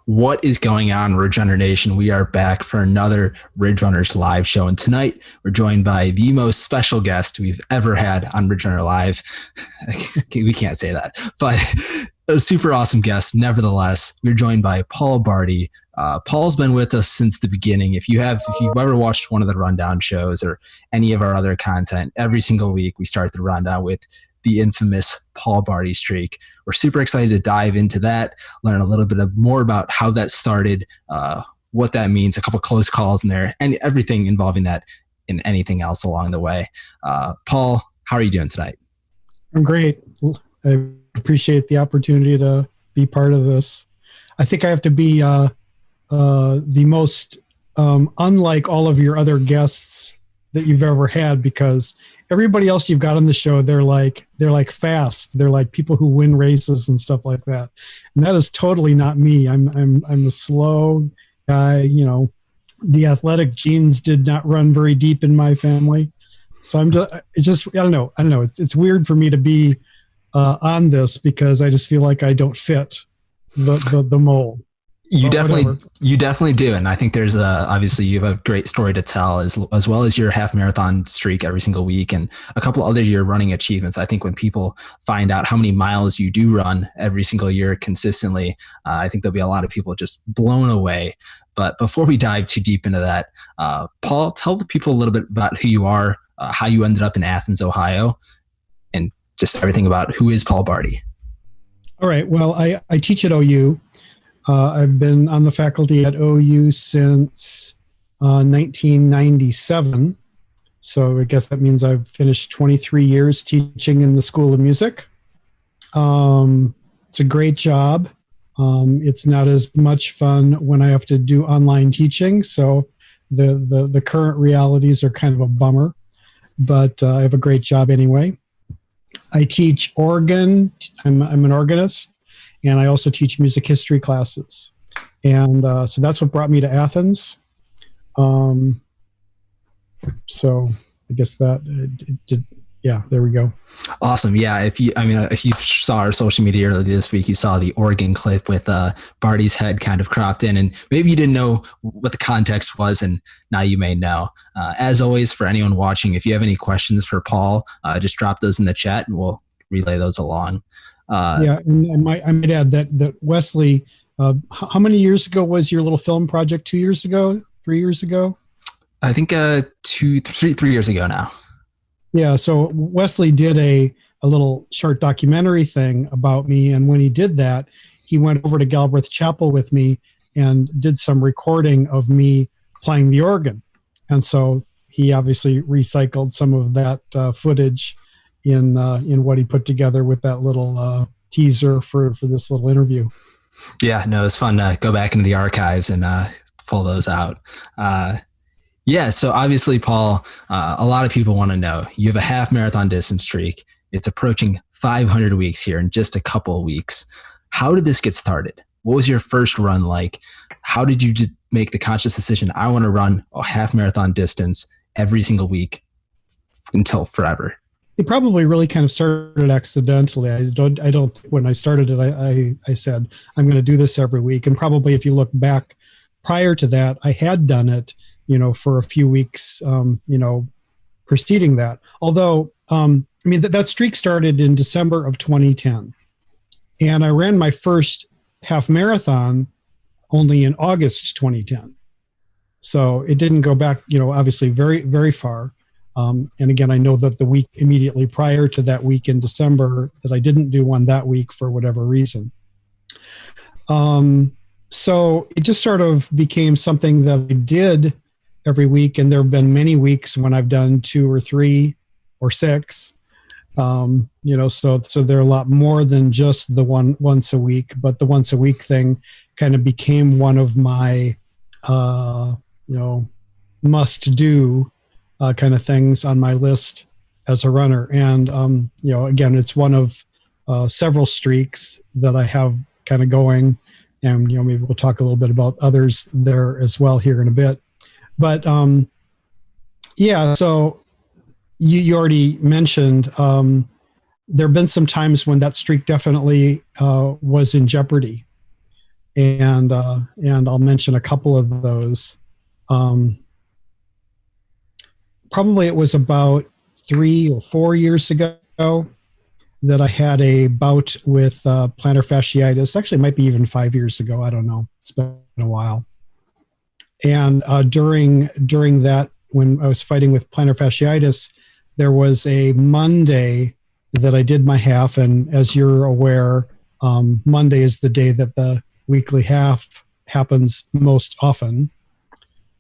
What is going on, Ridge Runner Nation? We are back for another Ridge Runners Live show. And tonight we're joined by the most special guest we've ever had on Ridge Runner Live. We can't say that, but a super awesome guest. Nevertheless, we're joined by Paul Barte. Paul's been with us since the beginning. If you've ever watched one of the rundown shows or any of our other content, every single week we start the rundown with the infamous Paul Barte streak. We're super excited to dive into that, learn a little bit more about how that started, what that means, a couple close calls in there, and everything involving that and anything else along the way. Paul, how are you doing tonight? I'm great. I appreciate the opportunity to be part of this. I think I have to be the most unlike all of your other guests that you've ever had, because everybody else you've got on the show, they're like fast. They're like people who win races and stuff like that. And that is totally not me. I'm a slow guy. You know, the athletic genes did not run very deep in my family. So I don't know. It's weird for me to be on this because I just feel like I don't fit the mold. You definitely do. And I think there's obviously you have a great story to tell as well as your half marathon streak every single week and a couple other year running achievements. I think when people find out how many miles you do run every single year consistently, I think there'll be a lot of people just blown away. But before we dive too deep into that, Paul, tell the people a little bit about who you are, how you ended up in Athens, Ohio, and just everything about who is Paul Barte. All right. Well, I teach at OU. I've been on the faculty at OU since 1997. So I guess that means I've finished 23 years teaching in the School of Music. It's a great job. It's not as much fun when I have to do online teaching. So the current realities are kind of a bummer, but I have a great job anyway. I teach organ. I'm an organist. And I also teach music history classes. And so that's what brought me to Athens. So I guess that did. Yeah, there we go. Awesome. Yeah. If you saw our social media earlier this week, you saw the organ clip with Barte's head kind of cropped in, and maybe you didn't know what the context was, and now you may know. As always, for anyone watching, if you have any questions for Paul, just drop those in the chat and we'll relay those along. And I might add that Wesley, how many years ago was your little film project? 2 years ago? 3 years ago? I think 3 years ago now. Yeah, so Wesley did a little short documentary thing about me, and when he did that, he went over to Galbraith Chapel with me and did some recording of me playing the organ. And so he obviously recycled some of that footage in what he put together with that little teaser for this little interview. Yeah, no, it's fun to go back into the archives and pull those out. So obviously, Paul, a lot of people want to know, you have a half marathon distance streak. It's approaching 500 weeks here in just a couple of weeks. How did this get started? What was your first run like? How did you make the conscious decision, I want to run a half marathon distance every single week until forever? It probably really kind of started accidentally. I don't. When I started it, I said I'm going to do this every week, and probably if you look back prior to that, I had done it, for a few weeks, preceding that. Although, that streak started in December of 2010, and I ran my first half marathon only in August 2010. So it didn't go back, obviously very, very far. And again, I know that the week immediately prior to that week in December that I didn't do one that week for whatever reason. So it just sort of became something that I did every week. And there have been many weeks when I've done 2 or 3 or 6, so they're a lot more than just the once a week, but the once a week thing kind of became one of my, must do kind of things on my list as a runner. And, again, it's one of several streaks that I have kind of going. And, maybe we'll talk a little bit about others there as well here in a bit. But, so you already mentioned there have been some times when that streak definitely was in jeopardy. and I'll mention a couple of those. Probably it was about 3 or 4 years ago that I had a bout with plantar fasciitis. Actually, it might be even 5 years ago. I don't know. It's been a while. And during that, when I was fighting with plantar fasciitis, there was a Monday that I did my half. And as you're aware, Monday is the day that the weekly half happens most often.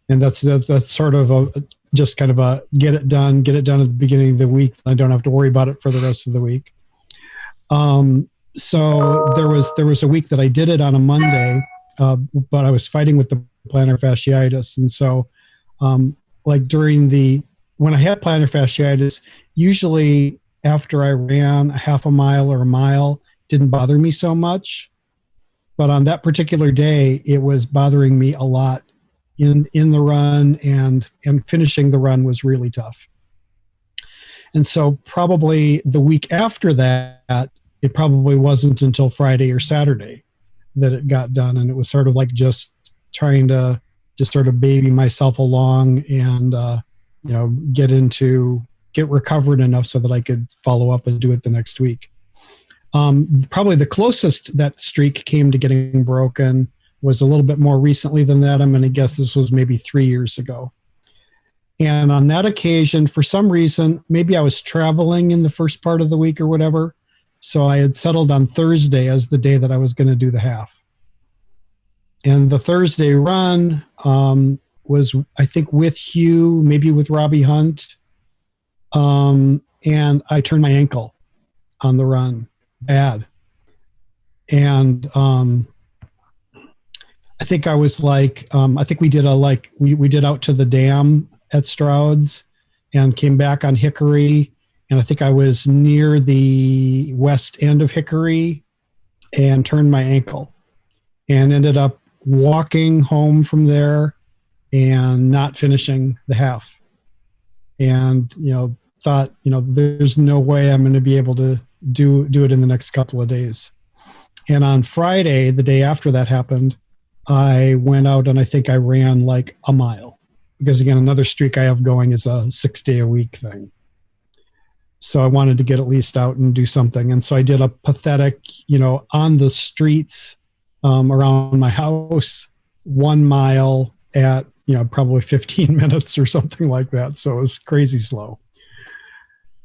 And that's sort of just kind of a get it done at the beginning of the week. I don't have to worry about it for the rest of the week. So there was a week that I did it on a Monday, but I was fighting with the plantar fasciitis. And so, like when I had plantar fasciitis, usually after I ran a half a mile or a mile, didn't bother me so much. But on that particular day, it was bothering me a lot in the run, and finishing the run was really tough. And so probably the week after that, it probably wasn't until Friday or Saturday that it got done. And it was sort of like just trying to just sort of baby myself along and, get recovered enough so that I could follow up and do it the next week. Probably the closest that streak came to getting broken was a little bit more recently than that. I'm going to guess this was maybe 3 years ago. And on that occasion, for some reason, maybe I was traveling in the first part of the week or whatever. So I had settled on Thursday as the day that I was going to do the half. And the Thursday run was, I think, with Hugh, maybe with Robbie Hunt. And I turned my ankle on the run bad. And I think I was like, I think we did we did out to the dam at Stroud's and came back on Hickory. And I think I was near the west end of Hickory and turned my ankle and ended up walking home from there and not finishing the half. And, thought, there's no way I'm going to be able to do it in the next couple of days. And on Friday, the day after that happened, I went out and I think I ran like a mile, because again, another streak I have going is a 6-day-a-week thing. So I wanted to get at least out and do something. And so I did a pathetic, on the streets around my house, 1 mile at, probably 15 minutes or something like that. So it was crazy slow.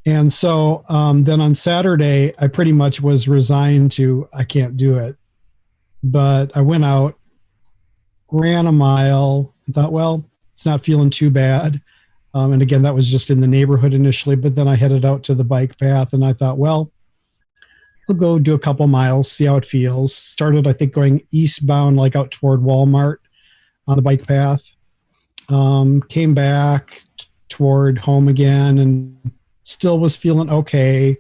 And so then on Saturday, I pretty much was resigned to, I can't do it. But I went out, ran a mile, and thought, well, it's not feeling too bad. And again, that was just in the neighborhood initially, but then I headed out to the bike path and I thought, well, I'll go do a couple miles, see how it feels. Started, I think, going eastbound, like out toward Walmart on the bike path. Came back toward home again and still was feeling okay.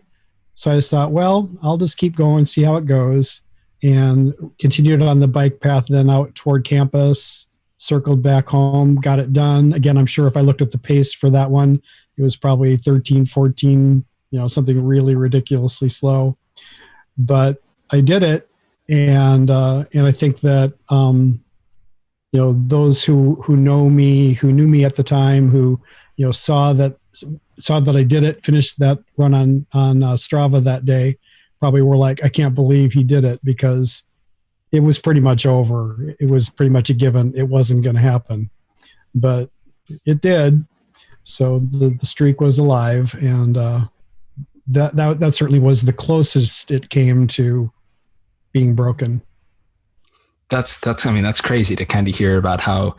So I just thought, well, I'll just keep going, see how it goes, and continued on the bike path, then out toward campus, circled back home, got it done. Again, I'm sure if I looked at the pace for that one, it was probably 13, 14, something really ridiculously slow. But I did it. And I think that, those who knew me at the time, who, saw that I did it, finished that run on Strava that day, probably were like, I can't believe he did it, because it was pretty much over. It was pretty much a given. It wasn't going to happen, but it did. So the streak was alive, and that certainly was the closest it came to being broken. That's crazy to kind of hear about how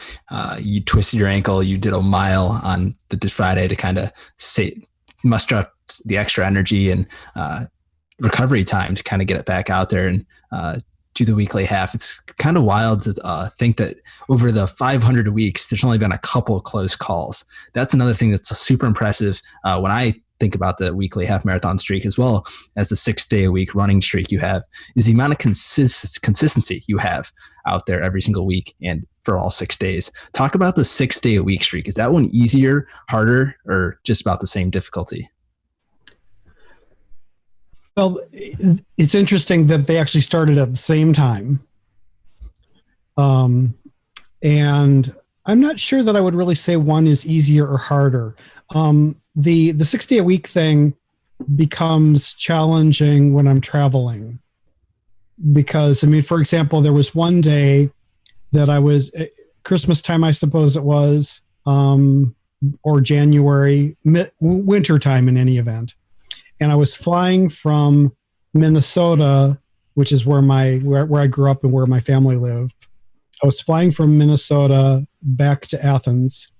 you twisted your ankle. You did a mile on the Friday to kind of muster up the extra energy and recovery time to kind of get it back out there and do the weekly half. It's kind of wild to think that over the 500 weeks, there's only been a couple of close calls. That's another thing that's super impressive when I think about the weekly half marathon streak, as well as the 6-day-a-week running streak you have, is the amount of consistency you have out there every single week and for all 6 days. Talk about the 6-day-a-week streak. Is that one easier, harder, or just about the same difficulty? Well, it's interesting that they actually started at the same time. And I'm not sure that I would really say one is easier or harder. The 6 day a week thing becomes challenging when I'm traveling because, I mean, for example, there was one day that I was Christmas time, I suppose it was, or January, winter time in any event. And I was flying from Minnesota, which is where I grew up and where my family lived. I was flying from Minnesota back to Athens.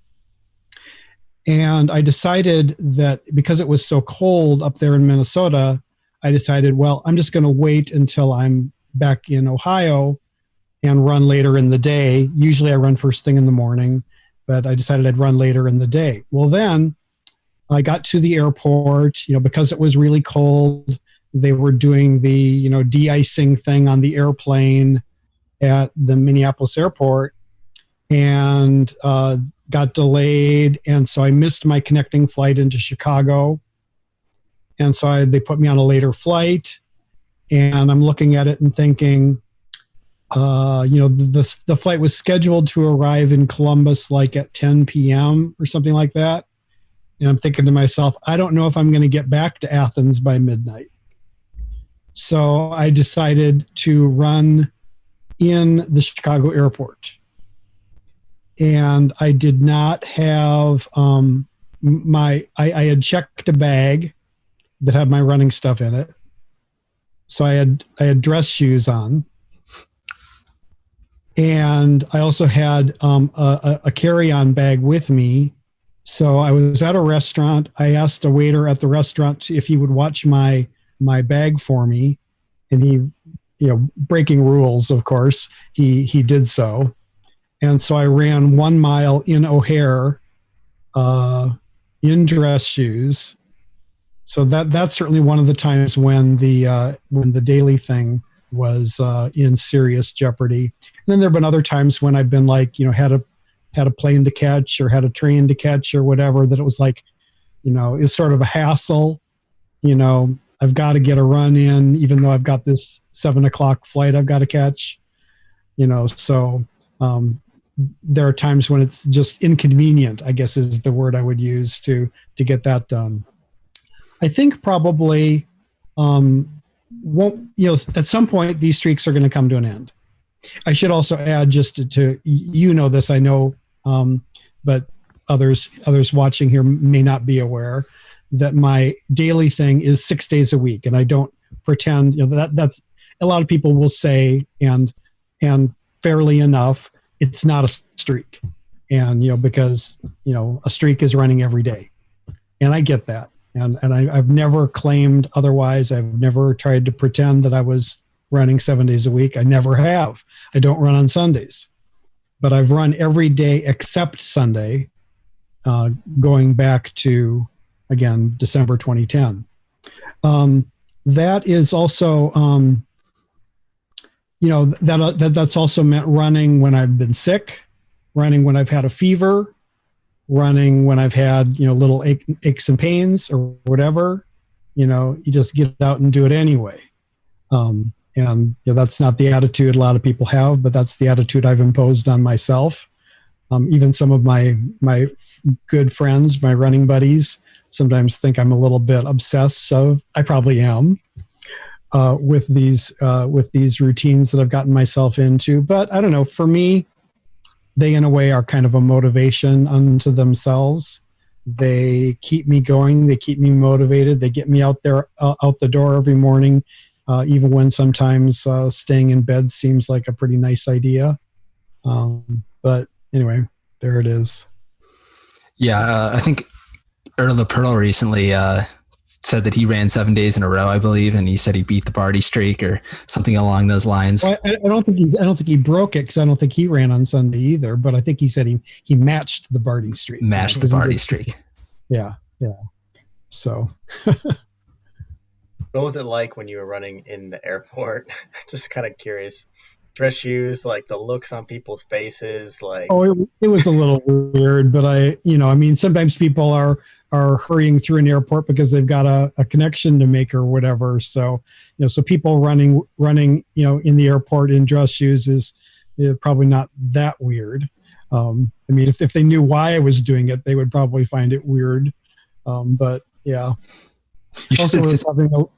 And I decided that because it was so cold up there in Minnesota, I decided, well, I'm just going to wait until I'm back in Ohio and run later in the day. Usually I run first thing in the morning, but I decided I'd run later in the day. Well, then I got to the airport, because it was really cold. They were doing the, de-icing thing on the airplane at the Minneapolis airport and got delayed. And so I missed my connecting flight into Chicago. And so they put me on a later flight. And I'm looking at it and thinking, the flight was scheduled to arrive in Columbus like at 10 p.m. or something like that. And I'm thinking to myself, I don't know if I'm going to get back to Athens by midnight. So I decided to run in the Chicago airport. And I did not have I had checked a bag that had my running stuff in it. So I had dress shoes on. And I also had a carry-on bag with me. So I was at a restaurant. I asked a waiter at the restaurant if he would watch my bag for me. And he, breaking rules, of course, he did so. And so I ran 1 mile in O'Hare in dress shoes. So that's certainly one of the times when the daily thing was in serious jeopardy. And then there have been other times when I've been like, had a plane to catch or had a train to catch or whatever, that it was like, it's sort of a hassle. I've got to get a run in, even though I've got this 7:00 flight I've got to catch. So there are times when it's just inconvenient, I guess is the word I would use to get that done. I think probably at some point these streaks are going to come to an end. I should also add, just to this, I know, but others watching here may not be aware that my daily thing is 6 days a week, and I don't pretend that's a lot of people will say, and fairly enough, it's not a streak, and because a streak is running every day, and I get that, and I've never claimed otherwise. I've never tried to pretend that I was running 7 days a week. I never have. I don't run on Sundays, but I've run every day except Sunday, going back to, again, December 2010. That is also, that's also meant running when I've been sick, running when I've had a fever, running when I've had, little aches and pains or whatever. You just get out and do it anyway. And that's not the attitude a lot of people have, but that's the attitude I've imposed on myself. Even some of my good friends, my running buddies, sometimes think I'm a little bit obsessed. So I probably am with these routines that I've gotten myself into. But I don't know. For me, they in a way are kind of a motivation unto themselves. They keep me going. They keep me motivated. They get me out there, out the door every morning, even when sometimes staying in bed seems like a pretty nice idea. But anyway, there it is. Yeah, I think Erla Pearl recently said that he ran 7 days in a row, I believe, and he said he beat the Barte streak or something along those lines. Well, I don't think he broke it, because I don't think he ran on Sunday either. But I think he said he matched the Barte streak. Matched the Barte streak. Yeah. So. What was it like when you were running in the airport? Just kind of curious. Dress shoes, like the looks on people's faces, like. Oh, it was a little weird, but sometimes people are hurrying through an airport because they've got a connection to make or whatever. So, so people running, in the airport in dress shoes is probably not that weird. I mean, if they knew why I was doing it, they would probably find it weird. But yeah. Also, I was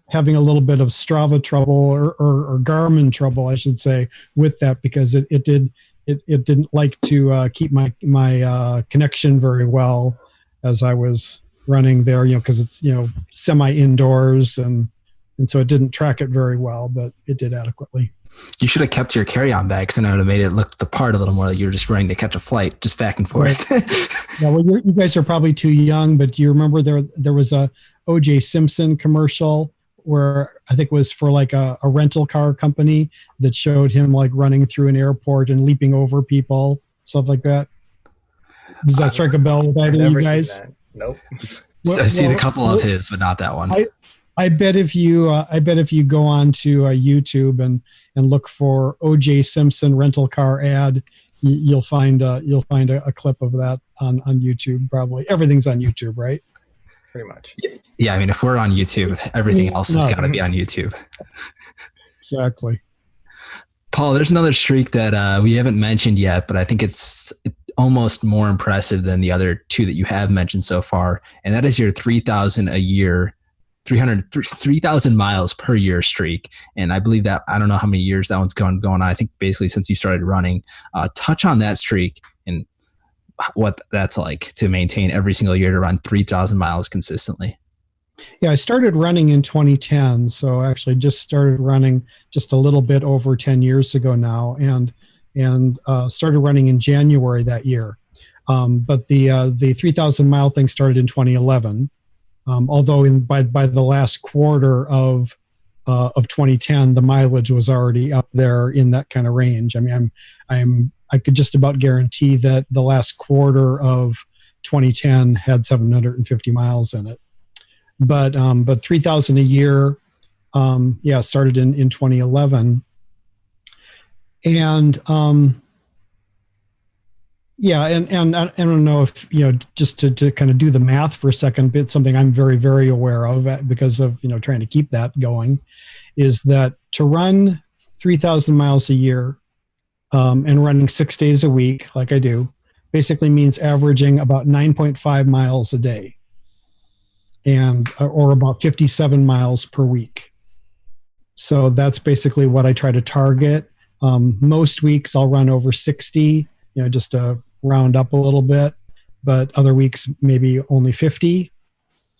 having a little bit of Strava trouble or Garmin trouble, I should say, with that, because it didn't like to keep my connection very well as I was running there, because it's semi indoors, and so it didn't track it very well, but it did adequately. You should have kept your carry-on bag, because then it would have made it look the part a little more like you were just running to catch a flight, just back and forth. Right. Yeah, well, you guys are probably too young, but do you remember there was a O.J. Simpson commercial where I think it was for like a rental car company that showed him like running through an airport and leaping over people, stuff like that? Does that strike a bell with either of you guys? Nope. I've seen a couple of his, but not that one. I bet if you go on to YouTube and look for O.J. Simpson rental car ad, you'll find a clip of that on YouTube. Probably everything's on YouTube, right? Pretty much. Yeah, I mean, if we're on YouTube, everything else has got to be on YouTube. Exactly. Paul, there's another streak that we haven't mentioned yet, but I think it's almost more impressive than the other two that you have mentioned so far, and that is your 3,000 a year, 3,000 miles per year streak. And I believe that, I don't know how many years that one's going on. I think basically since you started running. Touch on that streak and what that's like to maintain every single year to run 3,000 miles consistently. Yeah, I started running in 2010, so I actually just started running just a little bit over 10 years ago now, and started running in January that year. But the 3,000 mile thing started in 2011. Although by the last quarter of 2010, the mileage was already up there in that kind of range. I mean, I could just about guarantee that the last quarter of 2010 had 750 miles in it. But 3,000 a year, started in 2011, and and I don't know if, just to kind of do the math for a second, but something I'm very, very aware of because of, trying to keep that going, is that to run 3,000 miles a year and running 6 days a week, like I do, basically means averaging about 9.5 miles a day, or about 57 miles per week. So that's basically what I try to target. Most weeks I'll run over 60, just to round up a little bit, but other weeks maybe only 50.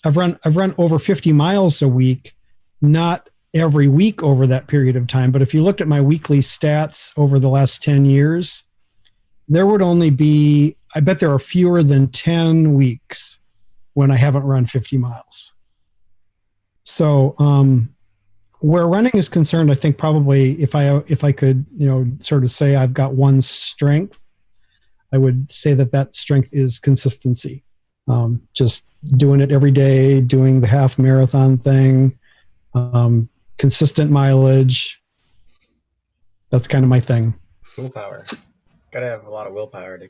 I've run over 50 miles a week, not every week over that period of time, but if you looked at my weekly stats over the last 10 years, there would only be, I bet there are fewer than 10 weeks when I haven't run 50 miles. So where running is concerned, I think probably if I could, sort of say I've got one strength, I would say that strength is consistency. Just doing it every day, doing the half marathon thing, consistent mileage. That's kind of my thing. Willpower. Got to have a lot of willpower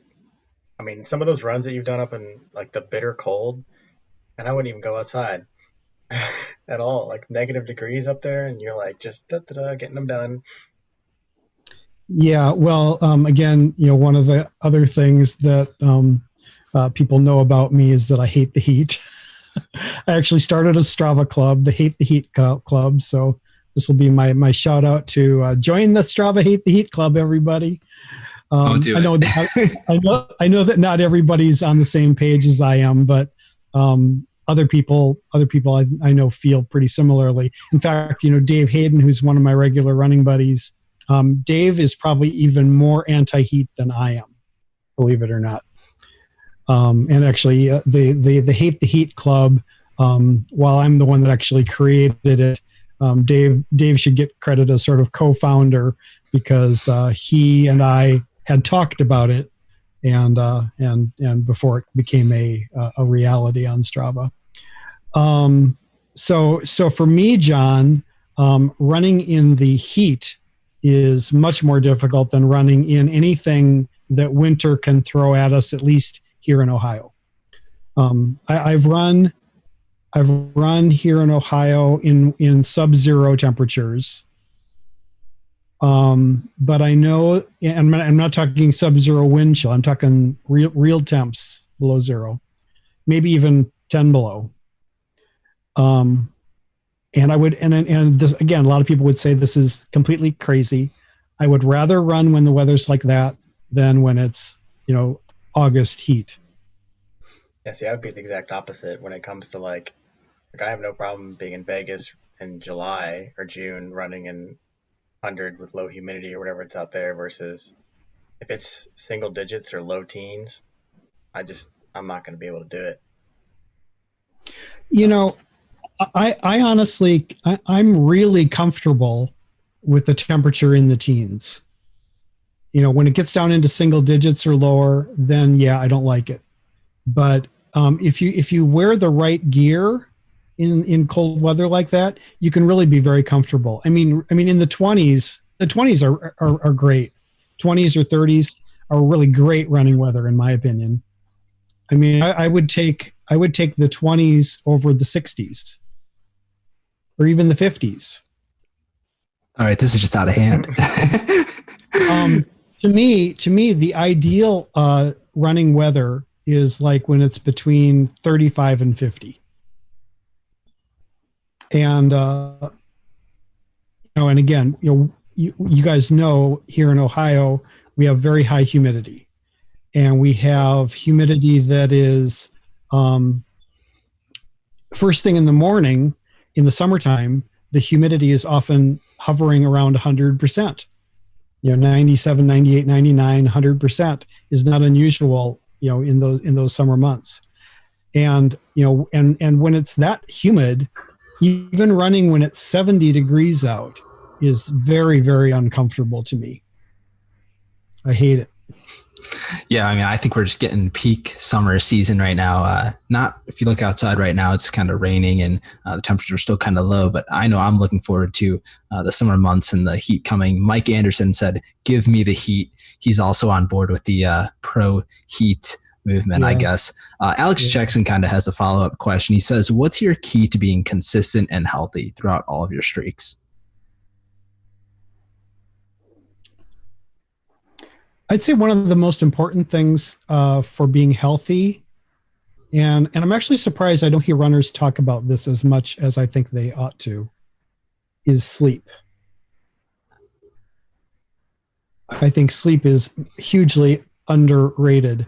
I mean, some of those runs that you've done up in like the bitter cold, and I wouldn't even go outside at all, like negative degrees up there, and you're like just getting them done. Yeah, well, again, one of the other things that people know about me is that I hate the heat. I actually started a Strava club, the Hate the Heat Club. So this will be my shout out to join the Strava Hate the Heat Club, everybody. Don't do it. I know that not everybody's on the same page as I am, but other people I know feel pretty similarly. In fact, Dave Hayden, who's one of my regular running buddies, Dave is probably even more anti-heat than I am, believe it or not. And actually, the Hate the Heat Club, while I'm the one that actually created it, Dave should get credit as sort of co-founder, because he and I had talked about it, and before it became a reality on Strava. So for me, John, running in the heat is much more difficult than running in anything that winter can throw at us, at least here in Ohio. I've run here in Ohio in sub-zero temperatures, But I know, and I'm not talking sub-zero wind chill. I'm talking real temps below zero, maybe even 10 below. And I would, and this again, a lot of people would say this is completely crazy. I would rather run when the weather's like that than when it's, August heat. Yeah, see, I would be the exact opposite when it comes to I have no problem being in Vegas in July or June running in 100 with low humidity or whatever it's out there versus if it's single digits or low teens, I'm not going to be able to do it. You know, I honestly, I'm really comfortable with the temperature in the teens. When it gets down into single digits or lower, then yeah, I don't like it. But if you wear the right gear in cold weather like that, you can really be very comfortable. I mean, in the 20s, are great. 20s or 30s are really great running weather, in my opinion. I mean, I would take the 20s over the 60s or even the 50s. All right, this is just out of hand. To me, the ideal running weather is like when it's between 35 and 50. And and again, you guys know here in Ohio we have very high humidity, and we have humidity that is first thing in the morning in the summertime. The humidity is often hovering around 100%. 97, 98, 99, 100% is not unusual, in those summer months. And, and when it's that humid, even running when it's 70 degrees out is very, very uncomfortable to me. I hate it. Yeah, I mean, I think we're just getting peak summer season right now. Not if you look outside right now, it's kind of raining and the temperatures are still kind of low. But I know I'm looking forward to the summer months and the heat coming. Mike Anderson said, "Give me the heat." He's also on board with the pro heat movement, I guess. Alex Jackson kind of has a follow-up question. He says, "What's your key to being consistent and healthy throughout all of your streaks?" I'd say one of the most important things for being healthy, and I'm actually surprised I don't hear runners talk about this as much as I think they ought to, is sleep. I think sleep is hugely underrated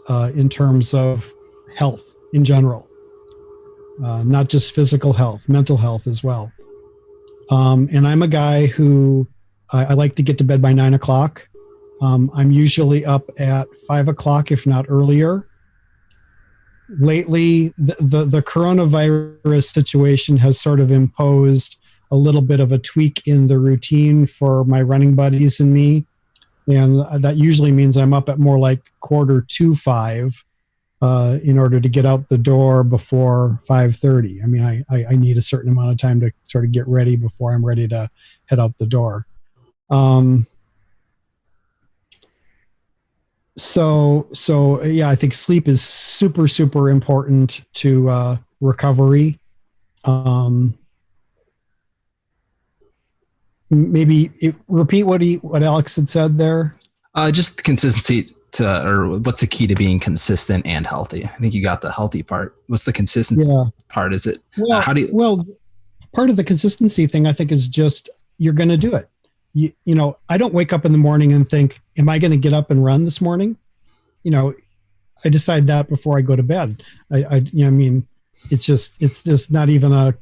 in terms of health in general, not just physical health, mental health as well. And I'm a guy who I like to get to bed by 9 o'clock. I'm usually up at 5 o'clock, if not earlier. Lately, the coronavirus situation has sort of imposed a little bit of a tweak in the routine for my running buddies and me. And that usually means I'm up at more like 4:45 in order to get out the door before 5:30. I mean, I need a certain amount of time to sort of get ready before I'm ready to head out the door. So yeah, I think sleep is super, super important to recovery. Repeat what Alex had said there. Just consistency or what's the key to being consistent and healthy? I think you got the healthy part. What's the consistency part? Is it, part of the consistency thing, I think, is just, you're going to do it. I don't wake up in the morning and think, am I going to get up and run this morning? I decide that before I go to bed. It's just not even a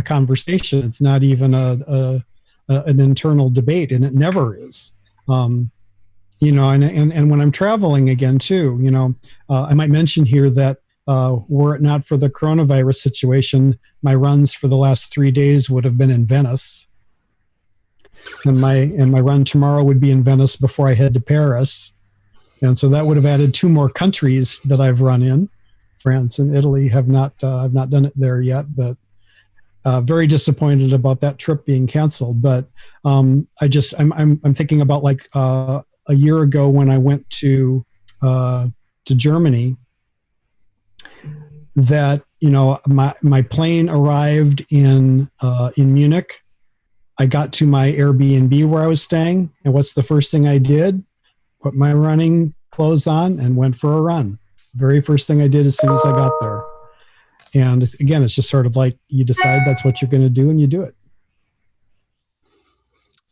conversation. It's not even an internal debate, and it never is. And when I'm traveling again too, I might mention here that were it not for the coronavirus situation, my runs for the last 3 days would have been in Venice. And my run tomorrow would be in Venice before I head to Paris. And so that would have added 2 more countries that I've run in. France and Italy I've not done it there yet, but very disappointed about that trip being canceled. But I'm thinking about a year ago when I went to Germany, that my plane arrived in Munich. I got to my Airbnb where I was staying, and what's the first thing I did? Put my running clothes on and went for a run. Very first thing I did as soon as I got there. And again, it's just sort of like you decide that's what you're going to do and you do it.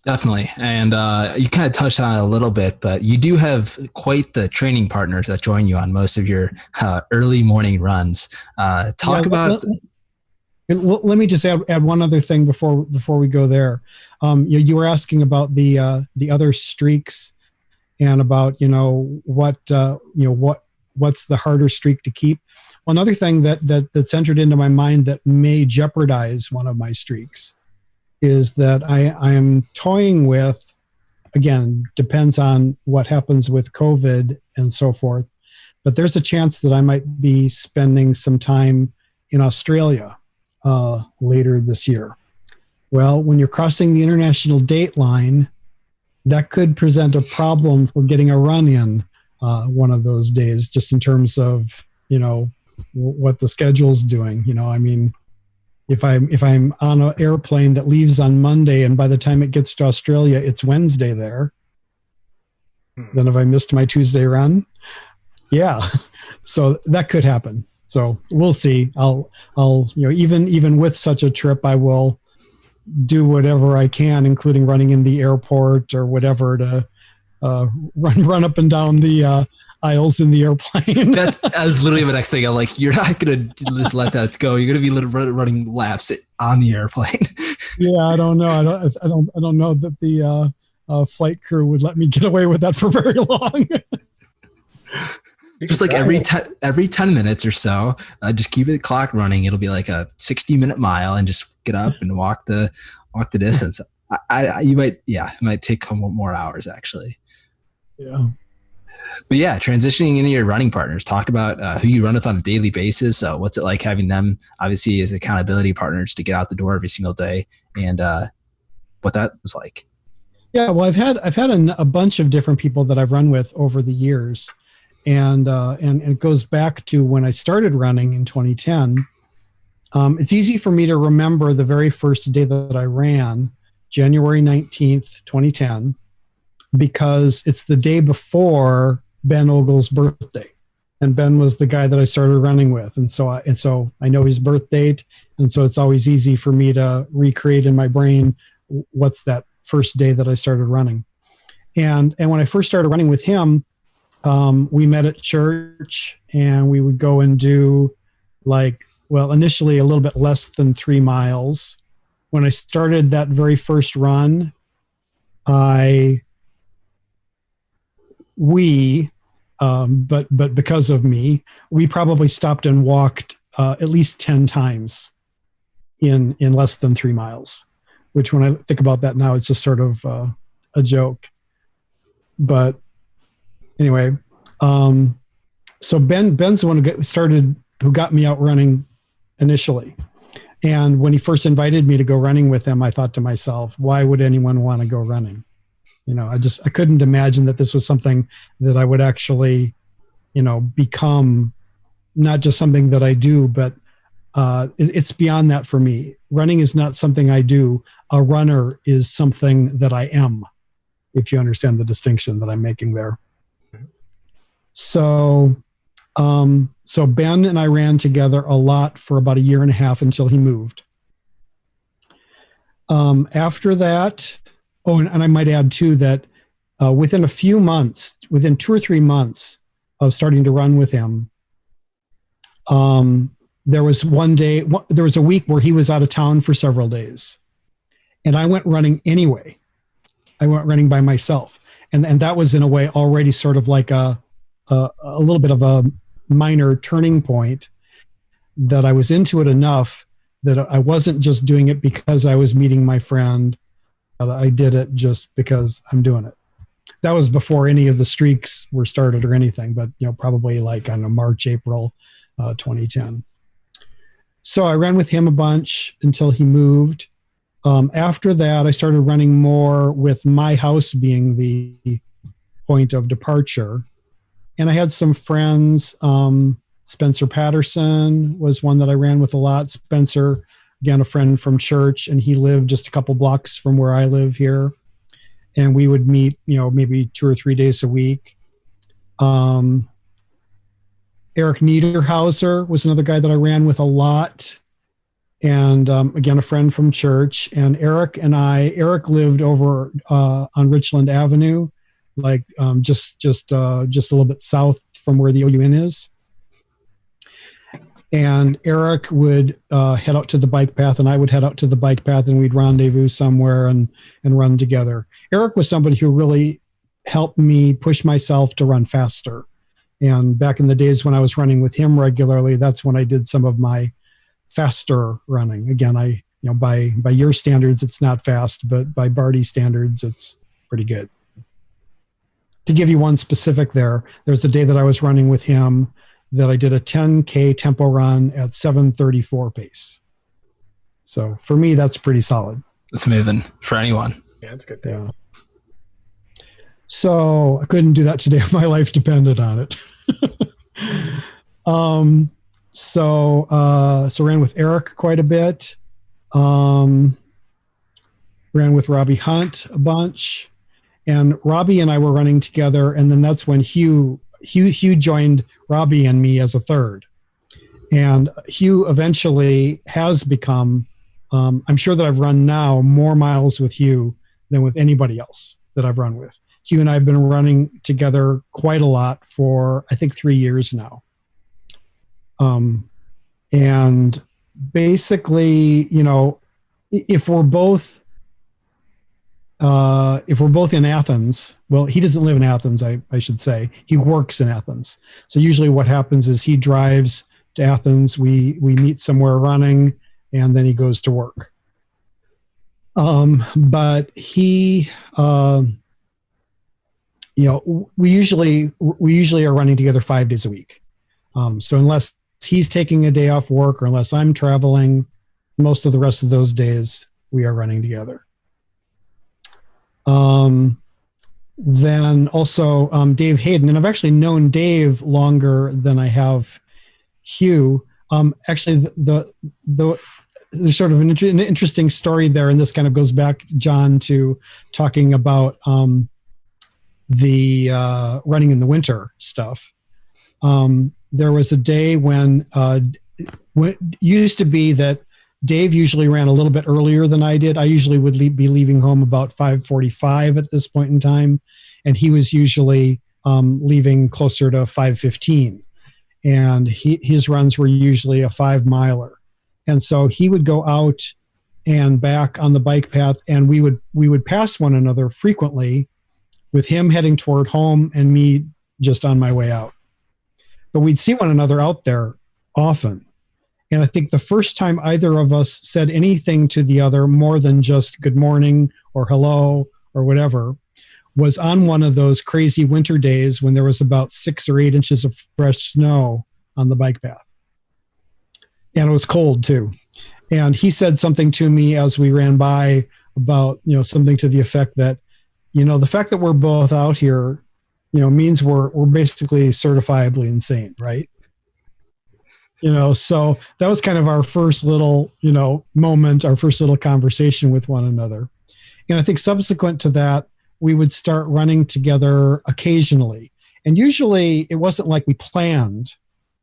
Definitely. And you kind of touched on it a little bit, but you do have quite the training partners that join you on most of your early morning runs. Let me just add one other thing before we go there. You were asking about the other streaks and about, what's the harder streak to keep. Well, another thing that's entered into my mind that may jeopardize one of my streaks is that I am toying with, again, depends on what happens with COVID and so forth, but there's a chance that I might be spending some time in Australia later this year. Well, when you're crossing the international date line, that could present a problem for getting a run in one of those days, just in terms of, what the schedule's doing. If I'm on an airplane that leaves on Monday and by the time it gets to Australia, it's Wednesday there, then have I missed my Tuesday run? Yeah. So that could happen. So we'll see. I'll even with such a trip, I will do whatever I can, including running in the airport or whatever, to run up and down the aisles in the airplane. That was literally the next thing. I'm like, you're not going to just let that go. You're going to be running laps on the airplane. Yeah, I don't know. I don't know that the flight crew would let me get away with that for very long. Just like every 10 minutes or so, just keep the clock running. It'll be like a 60-minute mile, and just get up and walk the distance. It might take more hours actually. Yeah. But yeah, transitioning into your running partners, talk about who you run with on a daily basis. What's it like having them obviously as accountability partners to get out the door every single day, and what that was like? Yeah, well, I've had a bunch of different people that I've run with over the years, and it goes back to when I started running in 2010. It's easy for me to remember the very first day that I ran, January 19th, 2010, because it's the day before Ben Ogle's birthday, and Ben was the guy that I started running with, and so I know his birth date, and so it's always easy for me to recreate in my brain what's that first day that I started running. And when I first started running with him, we met at church, and we would go and do initially a little bit less than 3 miles. When I started that very first run, but because of me, we probably stopped and walked at least 10 times in less than 3 miles, which when I think about that now, it's just sort of a joke. But anyway, so Ben's the one who got me out running initially. And when he first invited me to go running with him, I thought to myself, why would anyone want to go running? I couldn't imagine that this was something that I would actually, become, not just something that I do, but it's beyond that for me. Running is not something I do. A runner is something that I am, if you understand the distinction that I'm making there. So Ben and I ran together a lot for about 1.5 years until he moved. After that, and I might add too that within 2 or 3 months of starting to run with him, there was a week where he was out of town for several days, and I went running anyway. I went running by myself, and that was in a way already sort of like a little bit of a minor turning point, that I was into it enough that I wasn't just doing it because I was meeting my friend, but I did it just because I'm doing it. That was before any of the streaks were started or anything, but probably like on March, April 2010. So I ran with him a bunch until he moved. After that, I started running more with my house being the point of departure. And I had some friends. Spencer Patterson was one that I ran with a lot. Spencer again, a friend from church, and he lived just a couple blocks from where I live here. And we would meet, maybe 2 or 3 days a week. Eric Niederhauser was another guy that I ran with a lot. And again, a friend from church. And Eric lived over on Richland Avenue, like just a little bit south from where the OUN is. And Eric would head out to the bike path, and I would head out to the bike path, and we'd rendezvous somewhere and run together. Eric was somebody who really helped me push myself to run faster. And back in the days when I was running with him regularly, that's when I did some of my faster running. Again, by your standards, it's not fast, but by Barte standards, it's pretty good. To give you one specific there's a day that I was running with him that I did a 10K tempo run at 7:34 pace. So for me, that's pretty solid. It's moving for anyone. Yeah, that's good. Yeah. So I couldn't do that today if my life depended on it. So ran with Eric quite a bit. Ran with Robbie Hunt a bunch. And Robbie and I were running together, and then that's when Hugh joined Robbie and me as a third. And Hugh eventually has become, I'm sure that I've run now more miles with Hugh than with anybody else that I've run with. Hugh and I have been running together quite a lot for, I think, 3 years now. And basically, if we're both in Athens, well, he doesn't live in Athens, I should say. He works in Athens. So usually what happens is he drives to Athens, we meet somewhere running, and then he goes to work. But he, we usually are running together 5 days a week. So unless he's taking a day off work or unless I'm traveling, most of the rest of those days we are running together. Then also Dave Hayden, and I've actually known Dave longer than I have Hugh. Actually, there's sort of an interesting story there, and this kind of goes back, John, to talking about the running in the winter stuff. There was a day when it used to be that Dave usually ran a little bit earlier than I did. I usually would be leaving home about 5:45 at this point in time, and he was usually leaving closer to 5:15. And his runs were usually a 5-miler. And so he would go out and back on the bike path, and we would pass one another frequently, with him heading toward home and me just on my way out. But we'd see one another out there often. And I think the first time either of us said anything to the other more than just good morning or hello or whatever was on one of those crazy winter days when there was about 6 or 8 inches of fresh snow on the bike path. And it was cold too. And he said something to me as we ran by about, something to the effect that, the fact that we're both out here, means we're basically certifiably insane, right? So that was kind of our first little, moment, our first little conversation with one another. And I think subsequent to that, we would start running together occasionally. And usually it wasn't like we planned.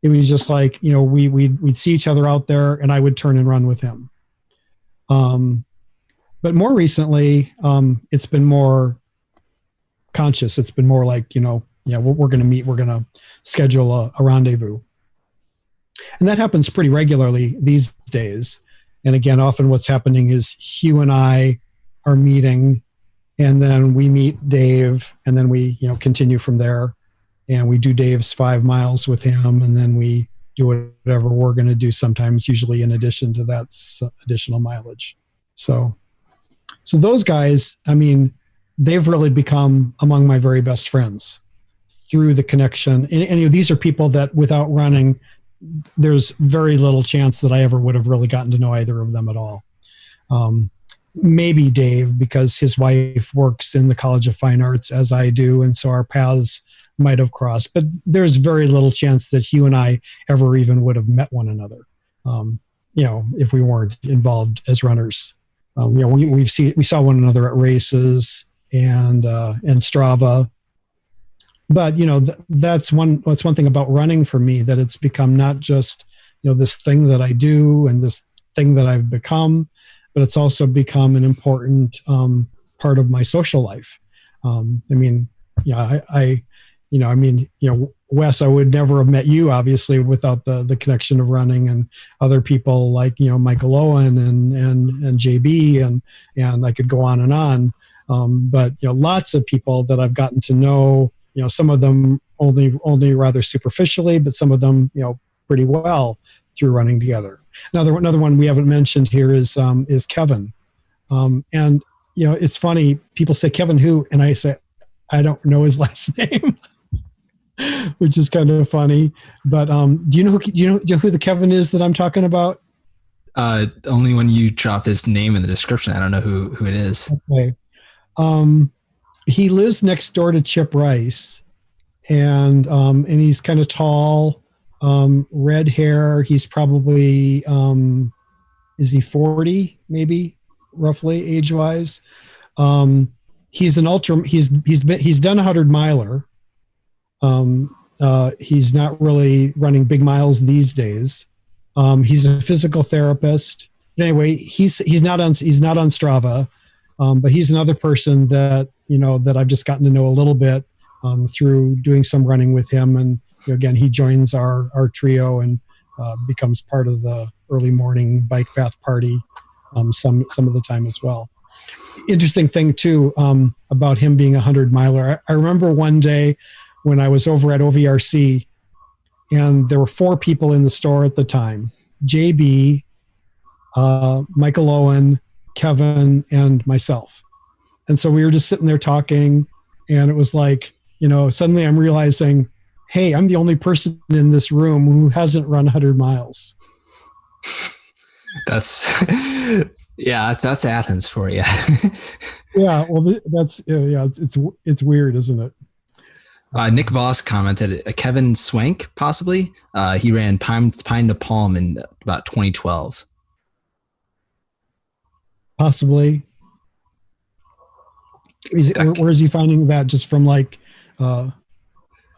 It was just like, we'd see each other out there and I would turn and run with him. But more recently, it's been more conscious. It's been more like, we're going to meet, we're going to schedule a rendezvous. And that happens pretty regularly these days. And again, often what's happening is Hugh and I are meeting, and then we meet Dave, and then we, continue from there. And we do Dave's 5 miles with him, and then we do whatever we're going to do sometimes, usually in addition to that additional mileage. So those guys, they've really become among my very best friends through the connection. And these are people that without running, there's very little chance that I ever would have really gotten to know either of them at all. Maybe Dave, because his wife works in the College of Fine Arts as I do, and so our paths might have crossed. But there's very little chance that Hugh and I ever even would have met one another. if we weren't involved as runners. We saw one another at races and Strava. But that's one thing about running for me, that it's become not just this thing that I do and this thing that I've become, but it's also become an important part of my social life. Wes, I would never have met you, obviously, without the connection of running, and other people like Michael Owen and JB, and I could go on and on. But lots of people that I've gotten to know, some of them only rather superficially, but some of them pretty well through running together. Another one we haven't mentioned here is Kevin, and it's funny, people say Kevin who, and I say I don't know his last name. Which is kind of funny, but do you know who the Kevin is that I'm talking about? Only when you drop his name in the description. I don't know who it is. Okay. He lives next door to Chip Rice, and he's kind of tall, red hair. He's probably is he 40, maybe, roughly age wise? He's an ultra. He's done 100 miler. He's not really running big miles these days. He's a physical therapist. But anyway, he's not on Strava, but he's another person that that I've just gotten to know a little bit through doing some running with him. And again, he joins our trio and becomes part of the early morning bike path party some of the time as well. Interesting thing too about him being a 100 miler. I remember one day when I was over at OVRC, and there were 4 people in the store at the time: JB, Michael Owen, Kevin, and myself. And so we were just sitting there talking, and it was like, suddenly I'm realizing, hey, I'm the only person in this room who hasn't run 100 miles. That's Athens for you. Yeah, well, it's weird, isn't it? Nick Voss commented, Kevin Swank, possibly. He ran Pine to Palm in about 2012. Possibly. Where is he finding that? Just from like...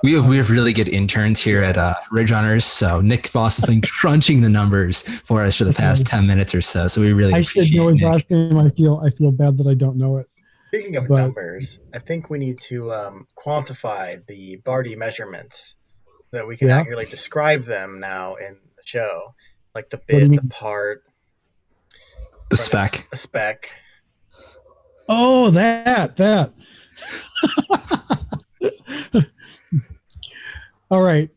We have really good interns here at Ridge Runners. So Nick Voss has been crunching the numbers for us for the past 10 minutes or so. So we really I should know his last name. I feel bad that I don't know it. Speaking of numbers, I think we need to quantify the Barte measurements so that we can accurately describe them now in the show, like the bit, the part, the spec. A spec. Oh, that. All right.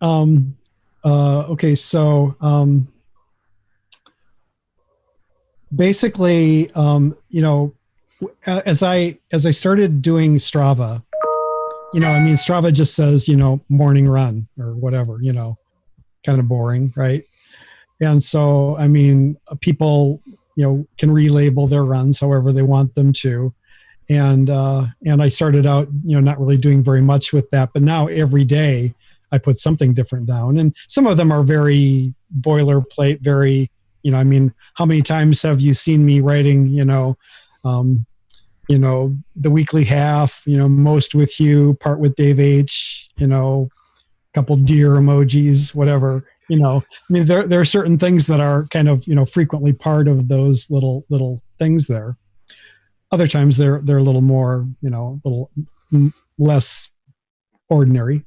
Okay. So basically, as I started doing Strava, Strava just says, morning run or whatever, kind of boring, right? And so, people, can relabel their runs however they want them to. And I started out, not really doing very much with that, but now every day I put something different down, and some of them are very boilerplate, very, how many times have you seen me writing, the weekly half, most with you, part with Dave H, couple deer emojis, whatever, there are certain things that are kind of, frequently part of those little things there. Other times they're a little more, a little less ordinary.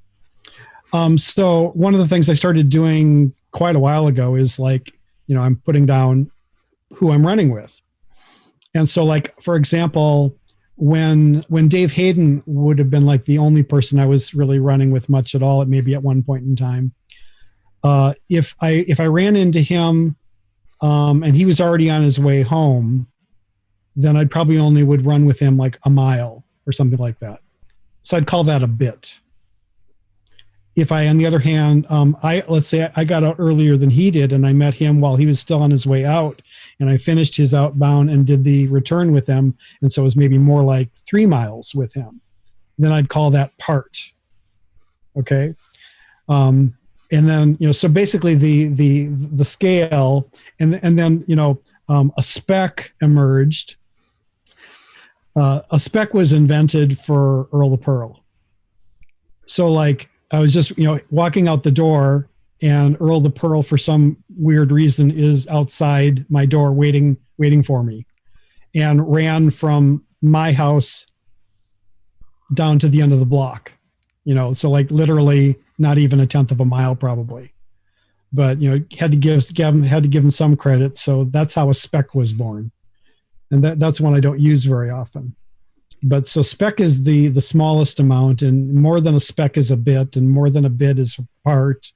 So one of the things I started doing quite a while ago is like, I'm putting down who I'm running with. And so like, for example, when Dave Hayden would have been like the only person I was really running with much at all, maybe at one point in time, if I ran into him and he was already on his way home, then I'd probably only would run with him like a mile or something like that. So I'd call that a bit. If I, on the other hand, let's say I got out earlier than he did, and I met him while he was still on his way out, and I finished his outbound and did the return with him, and so it was maybe more like 3 miles with him, then I'd call that part. Okay. And and then, so basically the scale, and then, a spec emerged. A spec was invented for Earl the Pearl. So like I was just, walking out the door, and Earl the Pearl, for some weird reason, is outside my door waiting for me, and ran from my house down to the end of the block. So like literally not even a tenth of a mile probably. But had to give him some credit. So that's how a spec was born. And that's one I don't use very often. But so spec is the smallest amount, and more than a spec is a bit, and more than a bit is a part,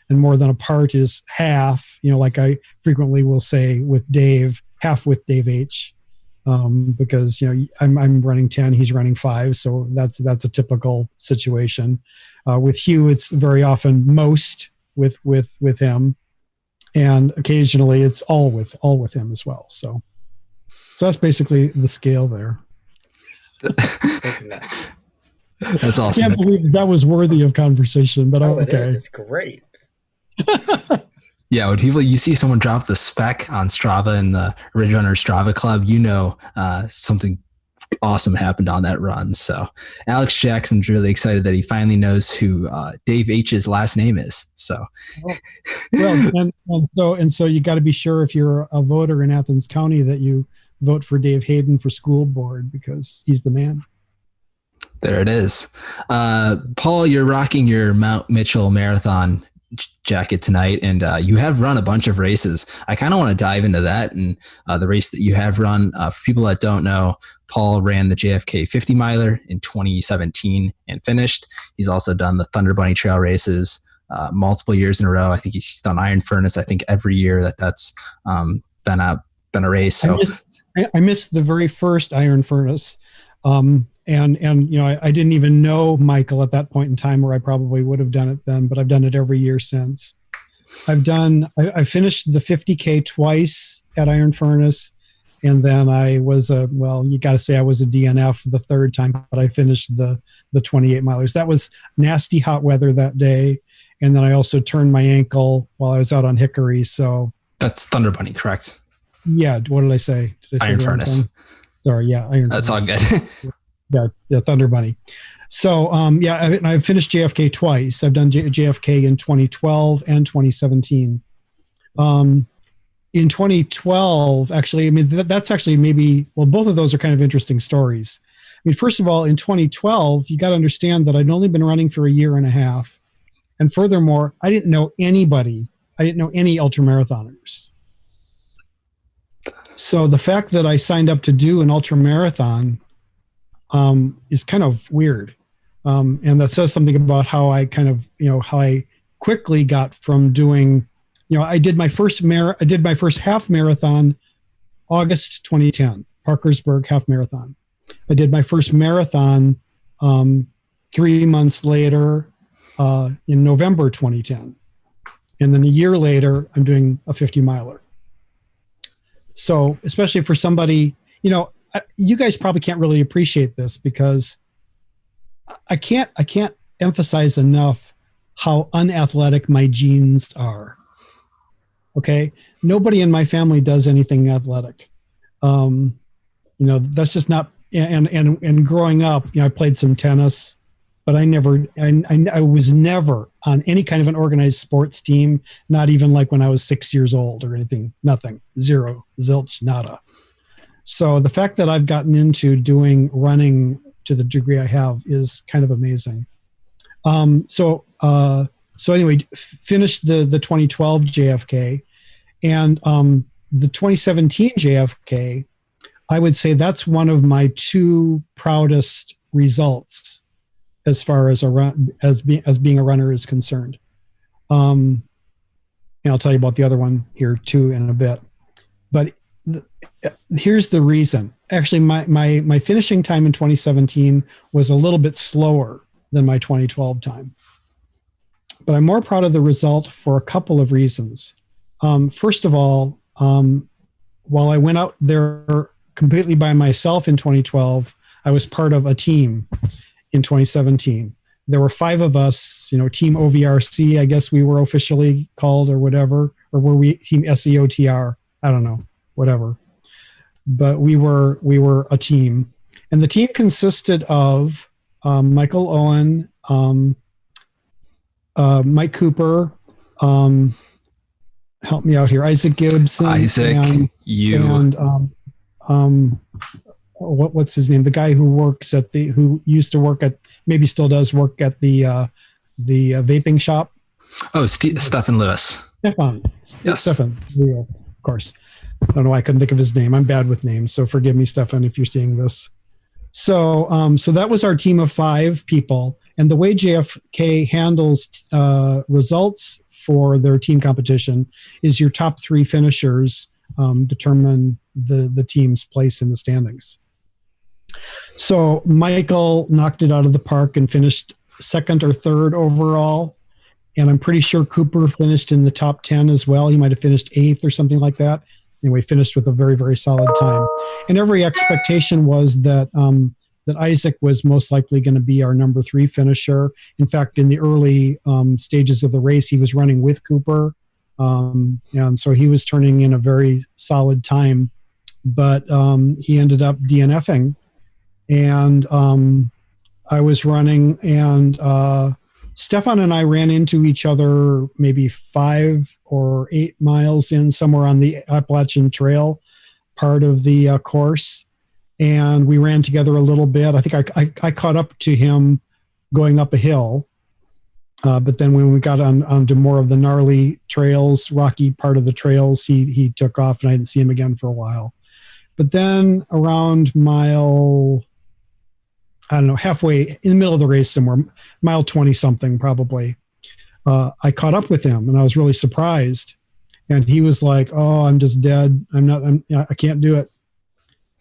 and more than a part is half, like I frequently will say with Dave, half with Dave H. Because I'm running 10, he's running 5, so that's a typical situation. With Hugh, it's very often most with him, and occasionally it's all with him as well. So that's basically the scale there. That's awesome. I can't believe that was worthy of conversation, but okay. It's great. Yeah, when you see someone drop the spec on Strava in the Ridge Runner Strava Club, something awesome happened on that run. So Alex Jackson's really excited that he finally knows who Dave H's last name is. So, well, and so you got to be sure, if you're a voter in Athens County, that you vote for Dave Hayden for school board, because he's the man. There it is. Paul, you're rocking your Mount Mitchell Marathon jacket tonight, and you have run a bunch of races. I kind of want to dive into that, and the race that you have run. For people that don't know, Paul ran the JFK 50 miler in 2017 and finished. He's also done the Thunder Bunny Trail races multiple years in a row. I think he's done Iron Furnace, I think, every year that's been a race. So I missed the very first Iron Furnace. And I didn't even know Michael at that point in time, where I probably would have done it then, but I've done it every year since. I finished the 50K twice at Iron Furnace, and then I was you got to say I was a DNF the third time, but I finished the 28 milers. That was nasty hot weather that day, and then I also turned my ankle while I was out on Hickory. So that's Thunder Bunny, correct? Yeah. What did I say? Iron Furnace. Sorry. Yeah. Iron Furnace. That's all good. Yeah, Thunder Bunny. So, I've finished JFK twice. I've done JFK in 2012 and 2017. In 2012, actually, that's actually both of those are kind of interesting stories. First of all, in 2012, you got to understand that I'd only been running for a year and a half. And furthermore, I didn't know anybody. I didn't know any ultramarathoners. So the fact that I signed up to do an ultramarathon is kind of weird. And that says something about how I kind of, how I quickly got from doing, I did my first half marathon, August 2010, Parkersburg half marathon. I did my first marathon 3 months later in November 2010. And then a year later, I'm doing a 50 miler. So especially for somebody, you guys probably can't really appreciate this, because I can't emphasize enough how unathletic my genes are. Okay. Nobody in my family does anything athletic. That's just not, and growing up, I played some tennis, but I was never on any kind of an organized sports team, not even like when I was 6 years old or anything, nothing, zero, zilch, nada. So the fact that I've gotten into doing running to the degree I have is kind of amazing. So anyway, finished the 2012 JFK, and the 2017 JFK, I would say that's one of my two proudest results as far as being a runner is concerned. And I'll tell you about the other one here too in a bit. But here's the reason. Actually, my finishing time in 2017 was a little bit slower than my 2012 time. But I'm more proud of the result for a couple of reasons. First of all, while I went out there completely by myself in 2012, I was part of a team in 2017. there were 5 of us, Team OVRC, I guess we were officially called, or whatever, or were we Team SEOTR? I don't know, whatever. But we were a team, and the team consisted of Michael Owen, Mike Cooper, help me out here, Isaac Gibson, and what's his name? The guy who used to work at, maybe still does work at the vaping shop. Oh, Stefan Lewis. Stefan. Yes. Stefan, of course. I don't know why I couldn't think of his name. I'm bad with names, so forgive me, Stefan, if you're seeing this. So that was our team of 5 people. And the way JFK handles results for their team competition is your top 3 finishers determine the team's place in the standings. So Michael knocked it out of the park and finished 2nd or 3rd overall. And I'm pretty sure Cooper finished in the top 10 as well. He might have finished 8th or something like that. Anyway, finished with a very, very solid time. And every expectation was that that Isaac was most likely going to be our number 3 finisher. In fact, in the early stages of the race, he was running with Cooper. And so he was turning in a very solid time. But he ended up DNFing. And I was running, and Stefan and I ran into each other maybe 5 or 8 miles in, somewhere on the Appalachian Trail part of the course. And we ran together a little bit. I think I caught up to him going up a hill. But then when we got onto more of the gnarly trails, rocky part of the trails, he took off, and I didn't see him again for a while. But then around mile, I don't know, halfway in the middle of the race somewhere, mile 20 something probably, I caught up with him, and I was really surprised. And he was like, "Oh, I'm just dead. I can't do it."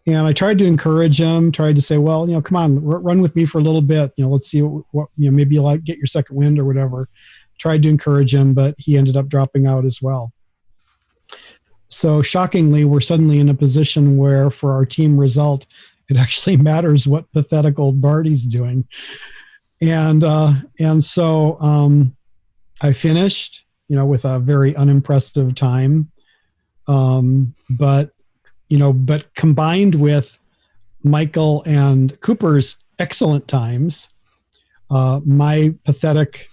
And I tried to encourage him, tried to say, "Well, come on, run with me for a little bit. Let's see what maybe you'll get your second wind or whatever." Tried to encourage him, but he ended up dropping out as well. So shockingly, we're suddenly in a position where for our team result, it actually matters what pathetic old Barte's doing. And so I finished, with a very unimpressive time. But combined with Michael and Cooper's excellent times, my pathetic,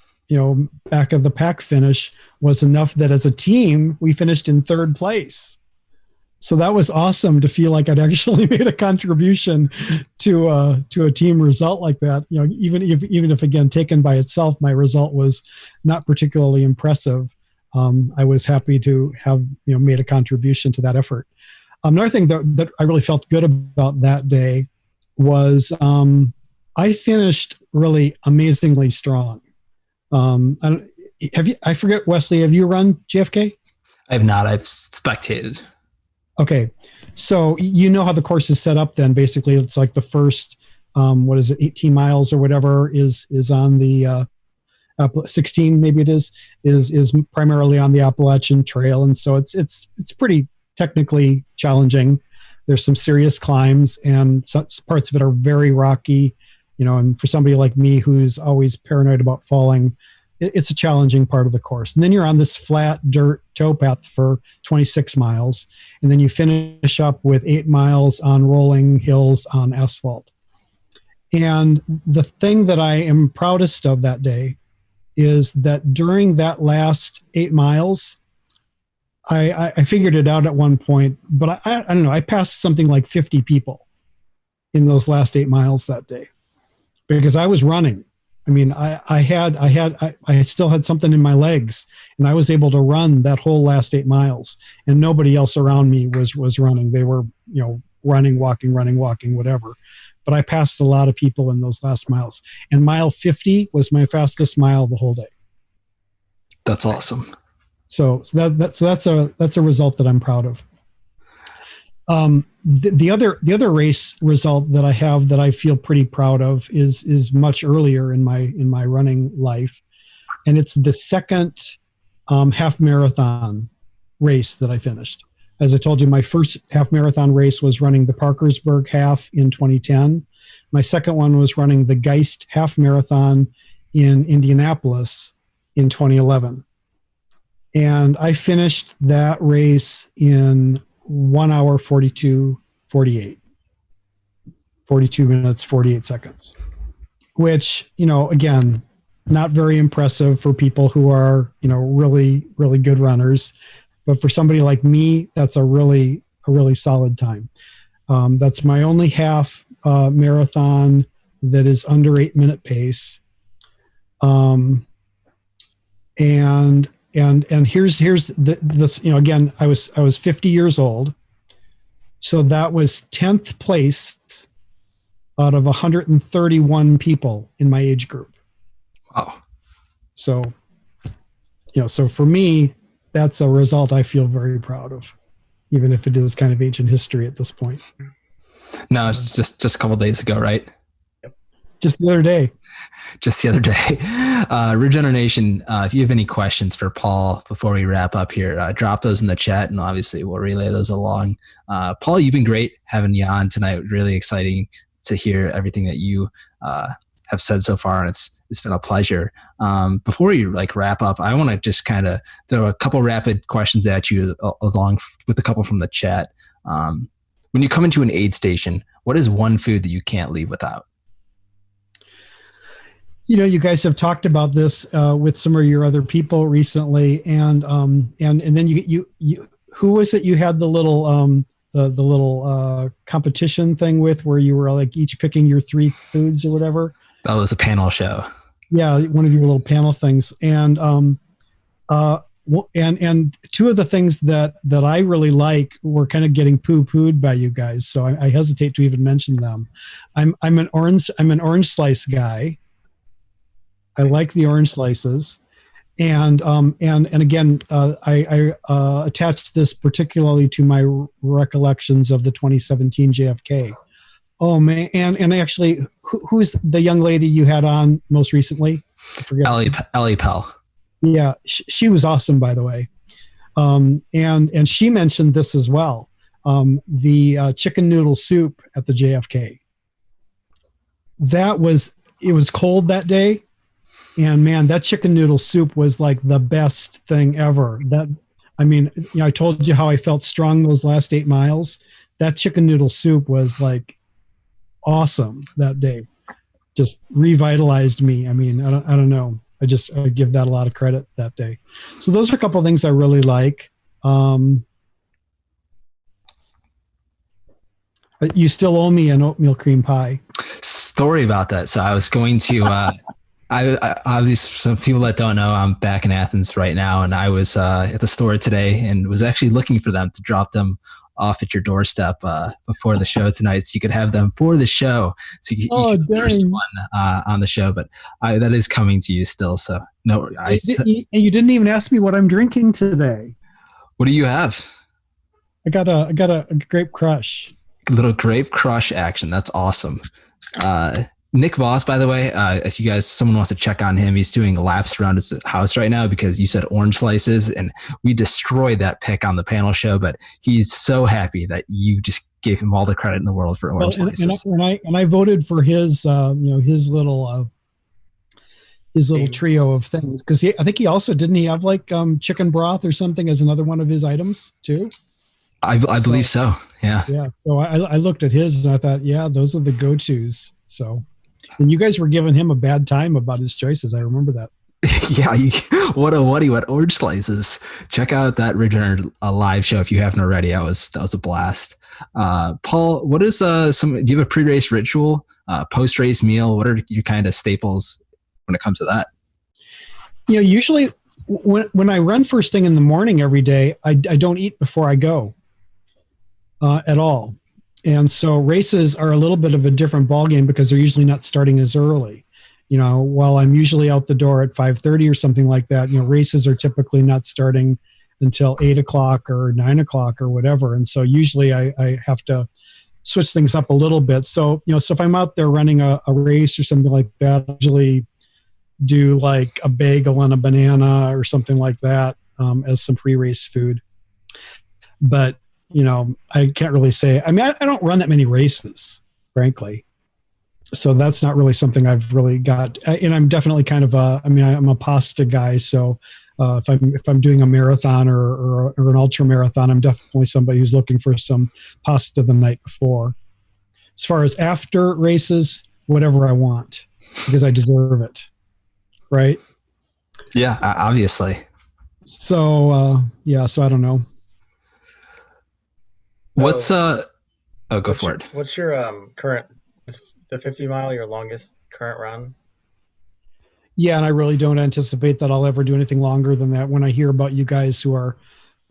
back of the pack finish was enough that as a team, we finished in 3rd place. So that was awesome to feel like I'd actually made a contribution to a team result like that. Even if again taken by itself, my result was not particularly impressive. I was happy to have made a contribution to that effort. Another thing that I really felt good about that day was I finished really amazingly strong. I forget, Wesley, have you run JFK? I have not. I've spectated. Okay. So how the course is set up then. Basically, it's like the first, 18 miles or whatever is on the 16, maybe it is primarily on the Appalachian Trail. And so it's pretty technically challenging. There's some serious climbs, and parts of it are very rocky, and for somebody like me who's always paranoid about falling, it's a challenging part of the course. And then you're on this flat dirt towpath for 26 miles. And then you finish up with 8 miles on rolling hills on asphalt. And the thing that I am proudest of that day is that during that last 8 miles, I figured it out at one point, but I don't know, I passed something like 50 people in those last 8 miles that day because I was running. I mean, I still had something in my legs, and I was able to run that whole last 8 miles, and nobody else around me was running. They were, running, walking, whatever. But I passed a lot of people in those last miles, and mile 50 was my fastest mile the whole day. That's awesome. So that's a result that I'm proud of. The other race result that I have that I feel pretty proud of is much earlier in my running life, and it's the second half marathon race that I finished. As I told you, my first half marathon race was running the Parkersburg half in 2010. My second one was running the Geist half marathon in Indianapolis in 2011. And I finished that race in 1 hour, 42 minutes, 48 seconds, which, again, not very impressive for people who are, really, really good runners. But for somebody like me, that's a really solid time. That's my only half marathon that is under 8-minute pace. And here's this, again, I was 50 years old. So that was 10th place out of 131 people in my age group. Wow. So, so for me, that's a result I feel very proud of, even if it is kind of ancient history at this point. No, it's just a couple days ago, right? Just the other day. Just the other day. Regeneration, if you have any questions for Paul before we wrap up here, drop those in the chat, and obviously we'll relay those along. Paul, you've been great having you on tonight. Really exciting to hear everything that you have said so far, and it's been a pleasure. Before you wrap up, I want to just kind of throw a couple rapid questions at you along with a couple from the chat. When you come into an aid station, what is one food that you can't leave without? You guys have talked about this with some of your other people recently, and then you who was it you had the little competition thing with, where you were each picking your 3 foods or whatever? That was a panel show. Yeah, one of your little panel things, and 2 of the things that I really like were kind of getting poo-pooed by you guys, so I hesitate to even mention them. I'm an orange slice guy. I like the orange slices, and again, I attached this particularly to my recollections of the 2017 JFK. Oh man, and actually, who's the young lady you had on most recently? I forget. Ellie Pell. Yeah, she was awesome, by the way, and she mentioned this as well. The chicken noodle soup at the JFK. It was cold that day. And man, that chicken noodle soup was like the best thing ever. I told you how I felt strong those last 8 miles. That chicken noodle soup was awesome that day. Just revitalized me. I don't know. I give that a lot of credit that day. So those are a couple of things I really like. You still owe me an oatmeal cream pie. Story about that. So I was going to, I obviously, some people that don't know, I'm back in Athens right now, and I was at the store today and was actually looking for them to drop them off at your doorstep before the show tonight, so you could have them for the show. So you can be the first one on the show, but that is coming to you still. So no, you didn't even ask me what I'm drinking today. What do you have? I got a grape crush. Little grape crush action. That's awesome. Nick Voss, by the way, if you guys, someone wants to check on him, he's doing laps around his house right now because you said orange slices, and we destroyed that pick on the panel show, but he's so happy that you just gave him all the credit in the world for orange slices. And I voted for his, his little trio of things, because I think he also, didn't he have chicken broth or something as another one of his items too? I believe so. Yeah. Yeah. So I looked at his and I thought, yeah, those are the go-tos. So. And you guys were giving him a bad time about his choices. I remember that. Yeah, what orange slices. Check out that Regener live show if you haven't already. That was a blast. Paul, what is do you have a pre-race ritual, post-race meal? What are your kind of staples when it comes to that? Usually when I run first thing in the morning every day, I don't eat before I go at all. And so races are a little bit of a different ballgame because they're usually not starting as early. While I'm usually out the door at 5:30 or something like that, races are typically not starting until 8 o'clock or 9 o'clock or whatever. And so usually I have to switch things up a little bit. So, so if I'm out there running a race or something like that, I usually do a bagel and a banana or something like that as some pre-race food. But I can't really say. I don't run that many races, frankly. So that's not really something I've really got. And I'm definitely kind of I'm a pasta guy. So if I'm doing a marathon or an ultra marathon, I'm definitely somebody who's looking for some pasta the night before. As far as after races, whatever I want because I deserve it. Right. Yeah, obviously. So, so I don't know. What's go for it. What's your current, is the 50 mile your longest current run? Yeah, and I really don't anticipate that I'll ever do anything longer than that. When I hear about you guys who are,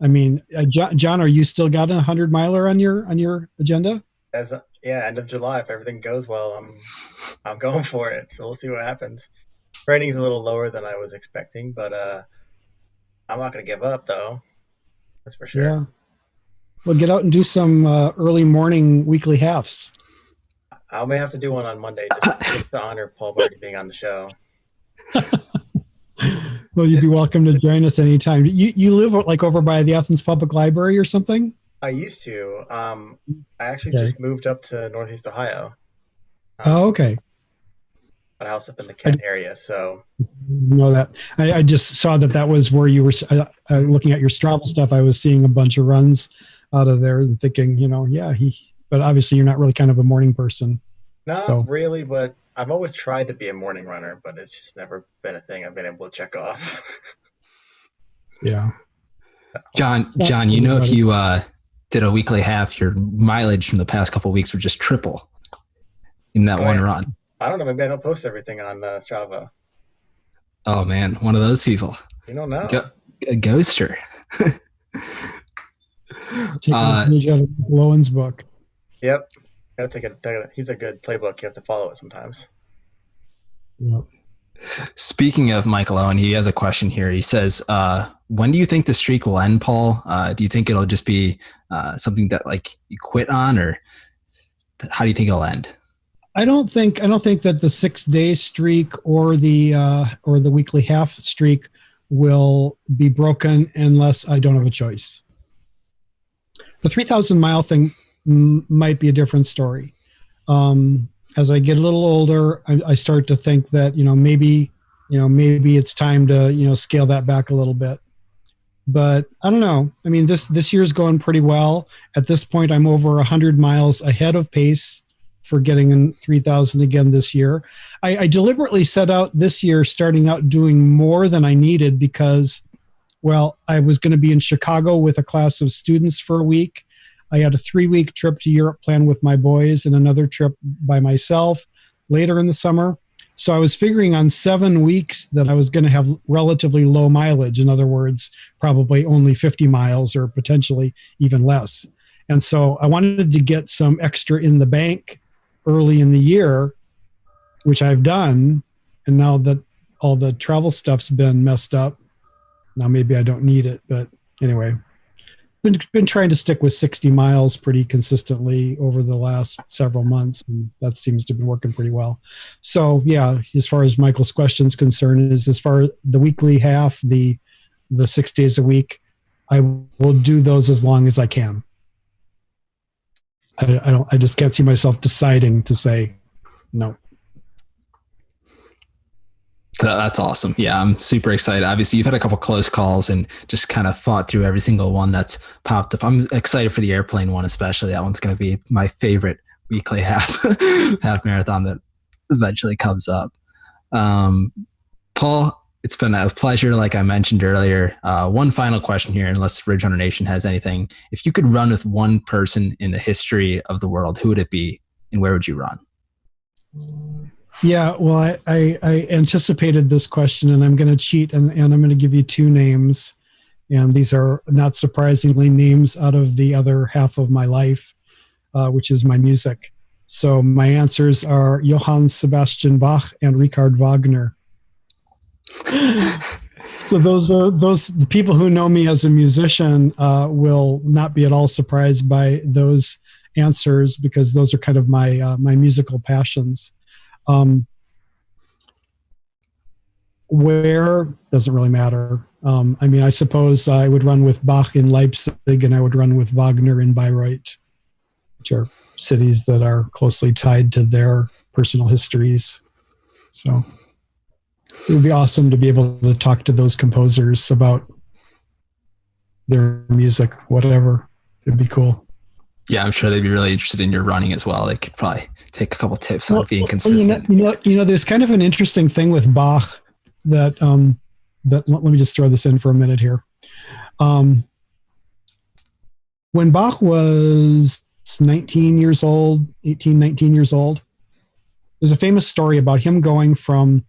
I mean, John, are you still got a 100-miler on your agenda? End of July. If everything goes well, I'm going for it. So we'll see what happens. Rating's a little lower than I was expecting, but I'm not going to give up, though. That's for sure. Yeah. Well, get out and do some early morning weekly halves. I may have to do one on Monday just to honor Paul Barte being on the show. Well, you'd be welcome to join us anytime. You live like over by the Athens Public Library or something? I used to. I actually just moved up to Northeast Ohio. Okay. A house up in the Kent area, so know that. I just saw that was where you were looking at your Strava stuff. I was seeing a bunch of runs out of there and thinking, but obviously you're not really kind of a morning person. Not really, but I've always tried to be a morning runner, but it's just never been a thing I've been able to check off. Yeah. John, if you did a weekly half, your mileage from the past couple of weeks would just triple in that one run. I don't know. Maybe I don't post everything on Strava. Oh, man. One of those people. You don't know. A ghoster. Take a page out of Lowen's book. Yep. He's a good playbook. You have to follow it sometimes. Yep. Speaking of Michael Owen, he has a question here. He says, when do you think the streak will end, Paul? Do you think it'll just be something that like you quit on, or how do you think it'll end? I don't think that the 6-day streak or the weekly half streak will be broken unless I don't have a choice. The 3,000 mile thing might be a different story. As I get a little older, I start to think that maybe it's time to scale that back a little bit. But I don't know. I mean, this year's going pretty well. At this point, I'm over 100 miles ahead of pace for getting in 3,000 again this year. I deliberately set out this year starting out doing more than I needed because, well, I was going to be in Chicago with a class of students for a week. I had a 3-week trip to Europe planned with my boys and another trip by myself later in the summer. So I was figuring on 7 weeks that I was going to have relatively low mileage. In other words, probably only 50 miles or potentially even less. And so I wanted to get some extra in the bank early in the year, which I've done. And now that all the travel stuff's been messed up, now maybe I don't need it. But anyway, been trying to stick with 60 miles pretty consistently over the last several months, and that seems to have been working pretty well. So yeah, as far as Michael's question is concerned, as far as the weekly half, the 6 days a week, I will do those as long as I can. I just can't see myself deciding to say no. That's awesome. Yeah, I'm super excited. Obviously, you've had a couple close calls and just kind of fought through every single one that's popped up. I'm excited for the airplane one, especially. That one's going to be my favorite weekly half marathon that eventually comes up. Paul, it's been a pleasure, like I mentioned earlier. One final question here, unless Ridge Runner Nation has anything. If you could run with one person in the history of the world, who would it be and where would you run? Yeah, well, I anticipated this question, and I'm going to cheat, and I'm going to give you 2 names. And these are, not surprisingly, names out of the other half of my life, which is my music. So my answers are Johann Sebastian Bach and Richard Wagner. So the people who know me as a musician will not be at all surprised by those answers, because those are kind of my musical passions. Where doesn't really matter. I mean, I suppose I would run with Bach in Leipzig, and I would run with Wagner in Bayreuth, which are cities that are closely tied to their personal histories. So it would be awesome to be able to talk to those composers about their music, whatever. It'd be cool. Yeah, I'm sure they'd be really interested in your running as well. They could probably take a couple tips on being consistent. There's kind of an interesting thing with Bach that let me just throw this in for a minute here. When Bach was 19 years old, there's a famous story about him going from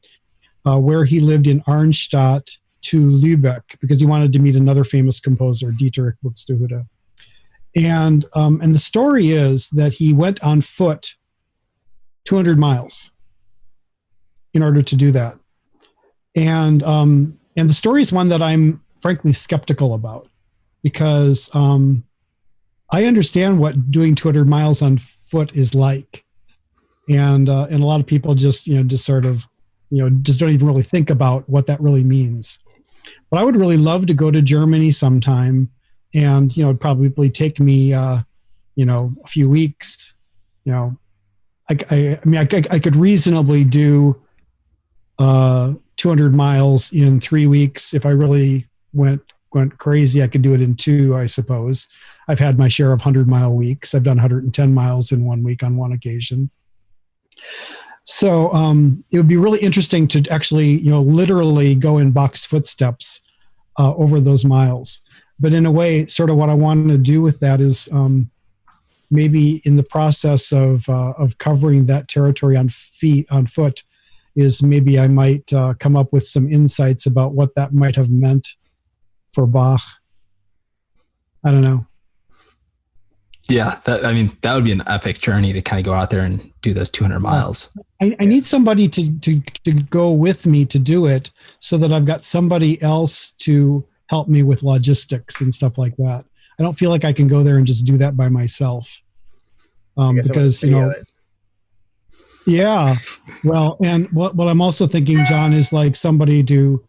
where he lived in Arnstadt to Lübeck because he wanted to meet another famous composer, Dietrich Buxtehude. And the story is that he went on foot 200 miles in order to do that. And the story is one that I'm frankly skeptical about because I understand what doing 200 miles on foot is like. And a lot of people just don't even really think about what that really means. But I would really love to go to Germany sometime. And, it'd probably take me, a few weeks, I could reasonably do 200 miles in 3 weeks. If I really went crazy, I could do it in 2, I suppose. I've had my share of 100-mile weeks. I've done 110 miles in 1 week on one occasion. So it would be really interesting to actually, literally go in Bach's footsteps over those miles. But in a way, sort of what I want to do with that is maybe in the process of covering that territory on foot, is maybe I might come up with some insights about what that might have meant for Bach. I don't know. Yeah, that would be an epic journey to kind of go out there and do those 200 miles. I need somebody to go with me to do it so that I've got somebody else to help me with logistics and stuff like that. I don't feel like I can go there and just do that by myself. Because, yeah, well, and what I'm also thinking, John, is like somebody to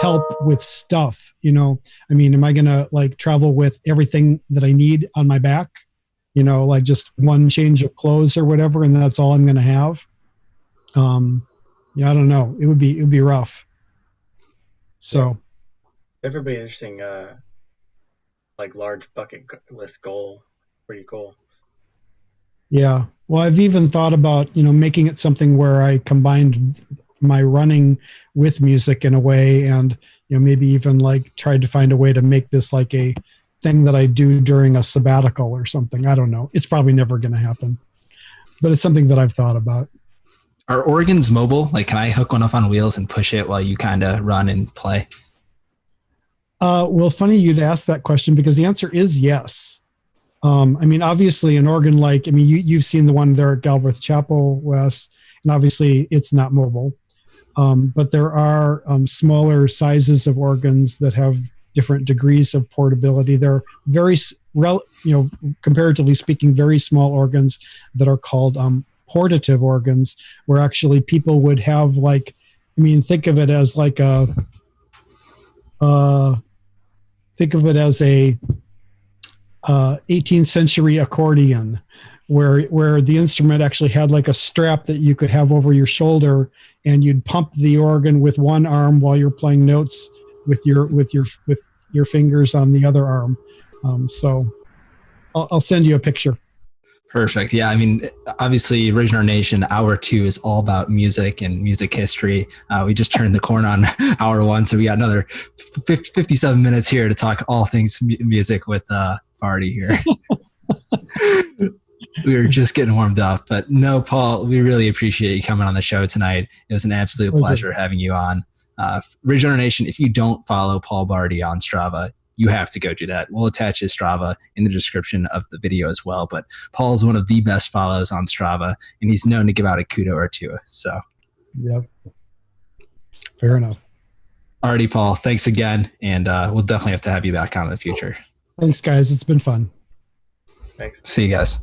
help with stuff, am I going to like travel with everything that I need on my back, like just one change of clothes or whatever, and that's all I'm going to have. I don't know. It would be rough. So. That would be interesting, like large bucket list goal. Pretty cool. Yeah. Well, I've even thought about, making it something where I combined my running with music in a way and, maybe even like tried to find a way to make this like a thing that I do during a sabbatical or something. I don't know. It's probably never going to happen, but it's something that I've thought about. Are organs mobile? Like, can I hook one up on wheels and push it while you kind of run and play? Well, funny you'd ask that question because the answer is yes. Obviously an organ you've seen the one there at Galbraith Chapel, Wes, and obviously it's not mobile. But there are smaller sizes of organs that have different degrees of portability. They're very, comparatively speaking, very small organs that are called portative organs, where actually people would have think of it as a 18th century accordion where the instrument actually had like a strap that you could have over your shoulder and you'd pump the organ with one arm while you're playing notes with your fingers on the other arm. So I'll send you a picture. Perfect. Yeah. Obviously Original Nation Hour 2 is all about music and music history. We just turned the corner on Hour 1. So we got another 57 minutes here to talk all things music with Barte here. We were just getting warmed up, but no, Paul, we really appreciate you coming on the show tonight. It was an absolute pleasure having you on. Original Nation, if you don't follow Paul Barte on Strava, you have to go do that. We'll attach his Strava in the description of the video as well. But Paul's one of the best follows on Strava, and he's known to give out a kudo or two. So, yep, fair enough. Alrighty, Paul. Thanks again, and we'll definitely have to have you back on in the future. Thanks, guys. It's been fun. Thanks. See you guys.